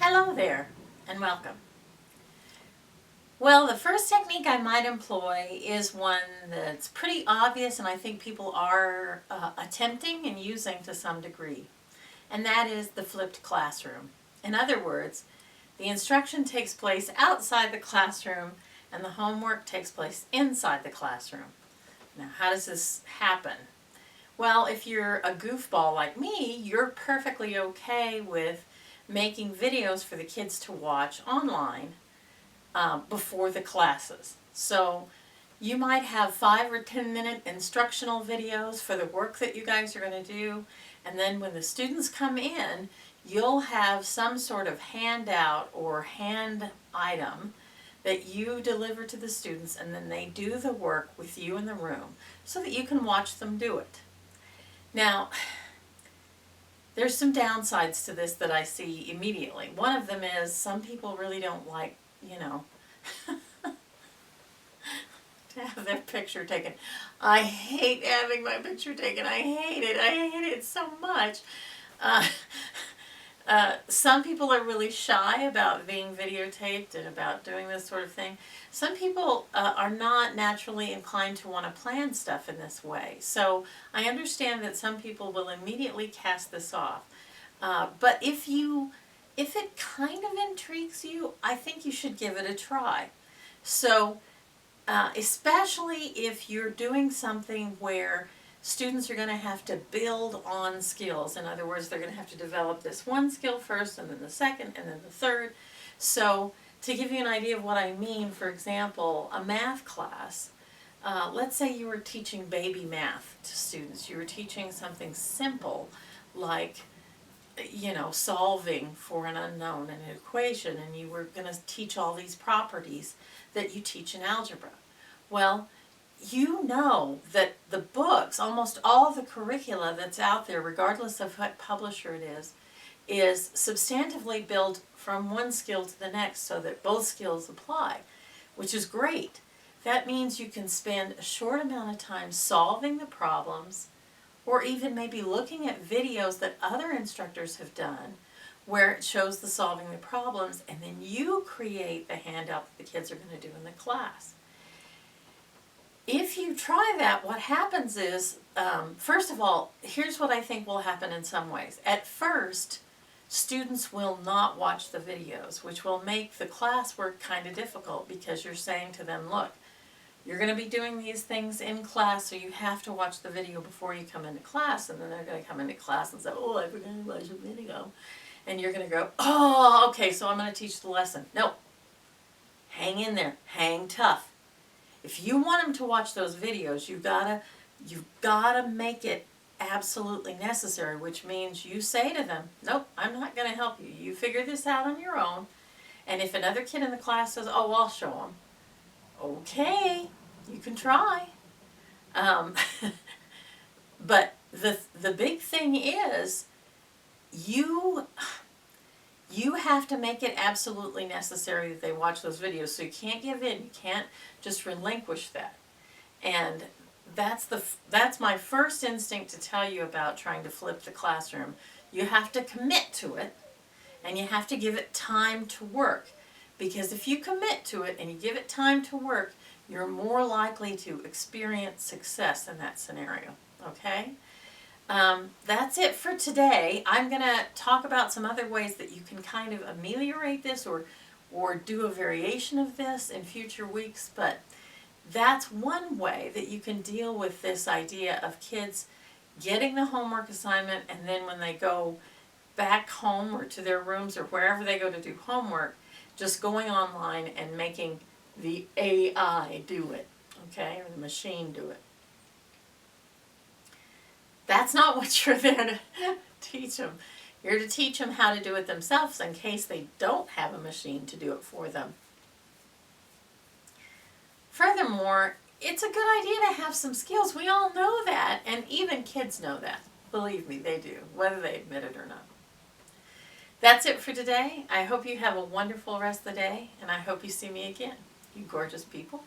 Hello there, and welcome. Well, the first technique I might employ is one that's pretty obvious and I think people are attempting and using to some degree, and that is the flipped classroom. In other words, the instruction takes place outside the classroom and the homework takes place inside the classroom. Now, how does this happen? Well, if you're a goofball like me, you're perfectly okay with making videos for the kids to watch online before the classes. So you might have 5 or 10-minute instructional videos for the work that you guys are going to do, and then when the students come in, you'll have some sort of handout or hand item that you deliver to the students, and then they do the work with you in the room so that you can watch them do it. Now, there's some downsides to this that I see immediately. One of them is some people really don't like, to have their picture taken. I hate having my picture taken. I hate it. I hate it so much. Some people are really shy about being videotaped and about doing this sort of thing. Some people are not naturally inclined to want to plan stuff in this way. So I understand that some people will immediately cast this off. But if it kind of intrigues you, I think you should give it a try. So especially if you're doing something where students are going to have to build on skills. In other words, they're going to have to develop this one skill first, and then the second, and then the third. So to give you an idea of what I mean, for example, a math class, let's say you were teaching baby math to students. You were teaching something simple like, solving for an unknown, an equation, and you were going to teach all these properties that you teach in algebra. Well, you know that the books, almost all the curricula that's out there, regardless of what publisher it is substantively built from one skill to the next so that both skills apply, which is great. That means you can spend a short amount of time solving the problems, or even maybe looking at videos that other instructors have done where it shows the solving the problems, and then you create the handout that the kids are going to do in the class. If you try that, what happens is, first of all, here's what I think will happen in some ways. At first, students will not watch the videos, which will make the classwork kind of difficult because you're saying to them, look, you're going to be doing these things in class, so you have to watch the video before you come into class. And then they're going to come into class and say, oh, I forgot to watch the video. And you're going to go, oh, okay, so I'm going to teach the lesson. No, hang in there, hang tough. If you want them to watch those videos, you've gotta make it absolutely necessary, which means you say to them, nope, I'm not going to help you. You figure this out on your own. And if another kid in the class says, oh, I'll show them, okay, you can try. But the big thing is you have to make it absolutely necessary that they watch those videos. So you can't give in. You can't just relinquish that. And that's my first instinct to tell you about trying to flip the classroom. You have to commit to it, and you have to give it time to work. Because if you commit to it and you give it time to work, you're more likely to experience success in that scenario. Okay? That's it for today. I'm going to talk about some other ways that you can kind of ameliorate this or do a variation of this in future weeks, but that's one way that you can deal with this idea of kids getting the homework assignment, and then when they go back home or to their rooms or wherever they go to do homework, just going online and making the AI do it, okay, or the machine do it. That's not what you're there to teach them. You're to teach them how to do it themselves in case they don't have a machine to do it for them. Furthermore, it's a good idea to have some skills. We all know that, and even kids know that. Believe me, they do, whether they admit it or not. That's it for today. I hope you have a wonderful rest of the day, and I hope you see me again, you gorgeous people.